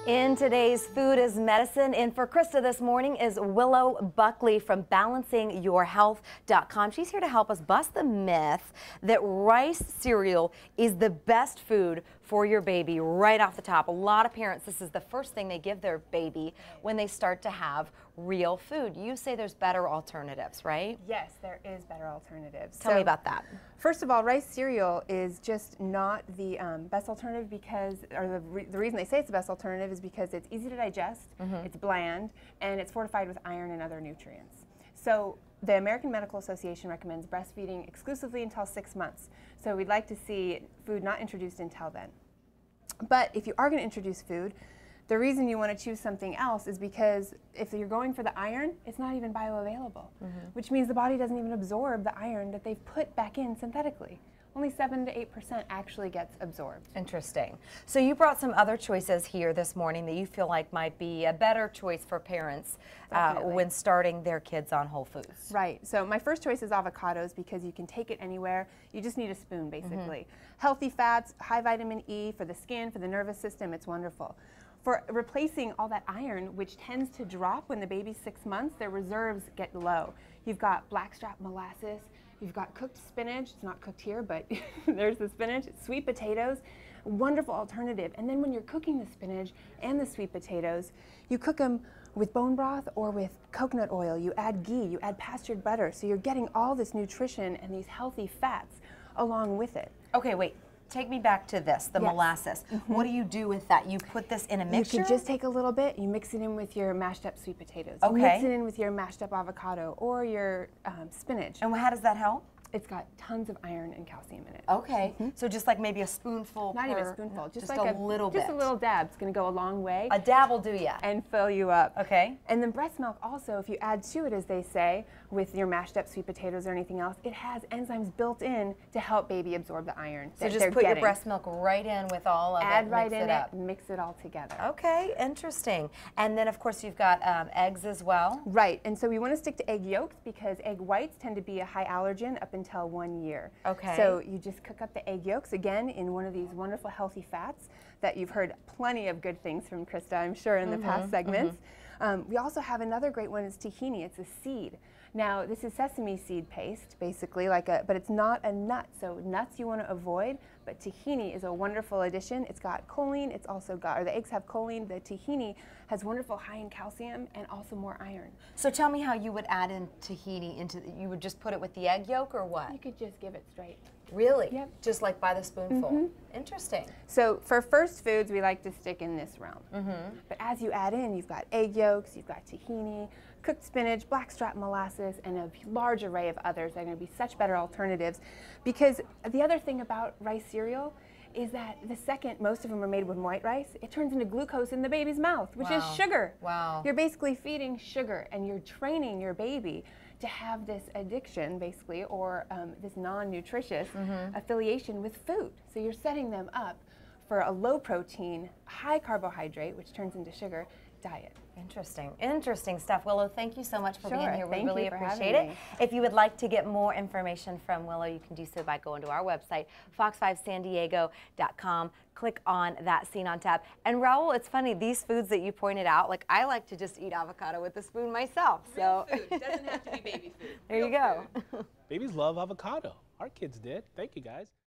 In today's Food is Medicine, in for Krista this morning is Willow Buckley from balancingyourhealth.com. She's here to help us bust the myth that rice cereal is the best food for your baby right off the top. A lot of parents, this is the first thing they give their baby when they start to have real food. You say there's better alternatives, right? Yes, there is better alternatives. Tell me about that. First of all, rice cereal is just not the best alternative because, or the reason they say it's the best alternative is because it's easy to digest, it's bland, and it's fortified with iron and other nutrients. So the American Medical Association recommends breastfeeding exclusively until 6 months. So we'd like to see food not introduced until then. But if you are going to introduce food, the reason you want to choose something else is because if you're going for the iron, it's not even bioavailable, which means the body doesn't even absorb the iron that they've put back in synthetically. Only 7 to 8% actually gets absorbed. Interesting. So you brought some other choices here this morning that you feel like might be a better choice for parents when starting their kids on whole foods. Right. So my first choice is avocados because you can take it anywhere. You just need a spoon, basically. Healthy fats, high vitamin E for the skin, for the nervous system. It's wonderful. For replacing all that iron, which tends to drop when the baby's 6 months, their reserves get low. You've got blackstrap molasses, you've got cooked spinach, it's not cooked here, but there's the spinach, sweet potatoes, wonderful alternative. And then when you're cooking the spinach and the sweet potatoes, you cook them with bone broth or with coconut oil, you add ghee, you add pastured butter, so you're getting all this nutrition and these healthy fats along with it. Okay, wait. Take me back to this, the molasses. What do you do with that? You put this in a mixture? You can just take a little bit, you mix it in with your mashed up sweet potatoes. Okay. You mix it in with your mashed up avocado or your spinach. And how does that help? It's got tons of iron and calcium in it. Okay, so just like maybe a spoonful Not even a spoonful, just like a little bit. Just a little dab. It's going to go a long way. A dab will do ya. And fill you up. Okay. And then breast milk also, if you add to it, as they say, with your mashed up sweet potatoes or anything else, it has enzymes built in to help baby absorb the iron. So just put your breast milk right in with all of it. Add right in it, mix it all together. Okay, interesting. And then of course you've got eggs as well. Right, and so we want to stick to egg yolks because egg whites tend to be a high allergen up until 1 year. Okay. So you just cook up the egg yolks again in one of these wonderful healthy fats that you've heard plenty of good things from Krista, I'm sure, in the past segments. We also have another great one, is tahini. It's a seed. Now this is sesame seed paste, basically, but it's not a nut. So nuts you want to avoid, but tahini is a wonderful addition. It's got choline. It's also got, or the eggs have choline. The tahini has wonderful high in calcium and also more iron. So tell me how you would add in tahini into. You would just put it with the egg yolk or what? You could just give it straight. Really? Yep. Just like by the spoonful. Interesting. So for first foods, we like to stick in this realm. But as you add in, you've got egg yolks, you've got tahini, cooked spinach, blackstrap molasses, and a large array of others that are going to be such better alternatives. Because the other thing about rice cereal is that the second most of them are made with white rice, it turns into glucose in the baby's mouth, which is sugar. Wow. You're basically feeding sugar, and you're training your baby to have this addiction, basically, or this non-nutritious affiliation with food. So you're setting them up for a low protein, high carbohydrate, which turns into sugar, diet. Interesting. Interesting stuff. Willow, thank you so much for being here. We really appreciate it. If you would like to get more information from Willow, you can do so by going to our website, fox5sandiego.com. Click on that Scene on Tap. And Raul, it's funny, these foods that you pointed out, like I like to just eat avocado with a spoon myself. Real food. It doesn't have to be baby food. There you go. Babies love avocado. Our kids did. Thank you, guys.